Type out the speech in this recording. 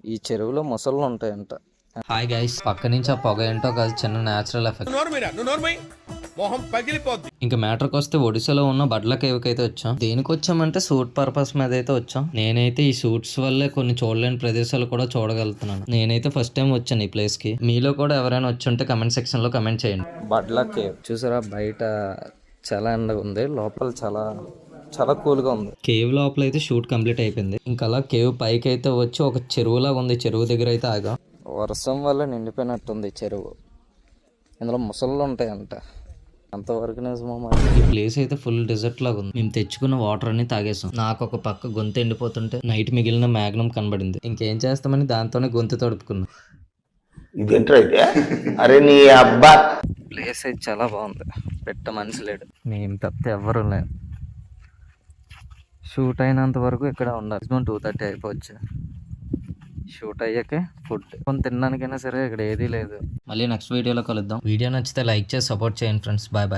ఈ చెరువులో మొసళ్ళు ఉంటాయంట. హాయ్ గైస్, పక్క నుంచి ఆ పొగ ఏంటో కాదు, చిన్న న్యాచురల్ ఎఫెక్ట్. ఇంకా మ్యాటర్కి వస్తే ఒడిశాలో ఉన్న బడ్ల కేవ్కి అయితే వచ్చాం. దేనికి వచ్చామంటే షూట్ పర్పస్ మీద అయితే వచ్చాం. నేనైతే ఈ షూట్స్ వల్లే కొన్ని చూడలేని ప్రదేశాలు కూడా చూడగలుగుతున్నాను. నేనైతే ఫస్ట్ టైం వచ్చాను ఈ ప్లేస్ కి. మీలో కూడా ఎవరైనా వచ్చి ఉంటే కమెంట్ సెక్షన్ లో కమెంట్ చేయండి. బడ్ల కేవ్ చూసారా, బయట చాలా ఎండగా ఉంది, లోపల చాలా చాలా కూల్గా ఉంది. కేవ్ లోపల అయితే షూట్ కంప్లీట్ అయిపోయింది. ఇంకా అలా కేవ్ పైకి అయితే వచ్చి ఒక చెరువులాగా ఉంది. చెరువు దగ్గర అయితే ఆగా. వర్షం వల్ల నిండిపోయినట్టుంది చెరువు. ఇందులో ముసళ్ళు ఉంటాయంట. అంతవరకు నిజమో మరి. ఈ ప్లేస్ అయితే ఫుల్ డెజర్ట్ లాగా ఉంది. మేము తెచ్చుకున్న వాటర్ అన్ని తాగేసాం. నాకు ఒక పక్క గొంతు ఎండిపోతుంటే నైట్ మిగిలిన మ్యాగ్నమ్ కనబడింది. ఇంకేం చేస్తామని దాంతోనే గొంతు తడుపుకున్నాం. ఇదేంటైతే అరే నీ అబ్బా. ప్లేస్ అయితే చాలా బాగుంది. పెట్ట మనిషి లేడు, మేము తప్పితే ఎవ్వరూ లేరు. షూట్ అయినంత వరకు ఇక్కడ ఉండాలి. 2:30 అయిపోవచ్చు. షూట్ అయ్యాకే ఫుడ్ కొంత తినడానికైనా సరే ఇక్కడ ఏదీ లేదు. మళ్ళీ నెక్స్ట్ వీడియోలో కలుద్దాం. వీడియో నచ్చితే లైక్ చేసి సపోర్ట్ చేయండి ఫ్రెండ్స్. Bye bye.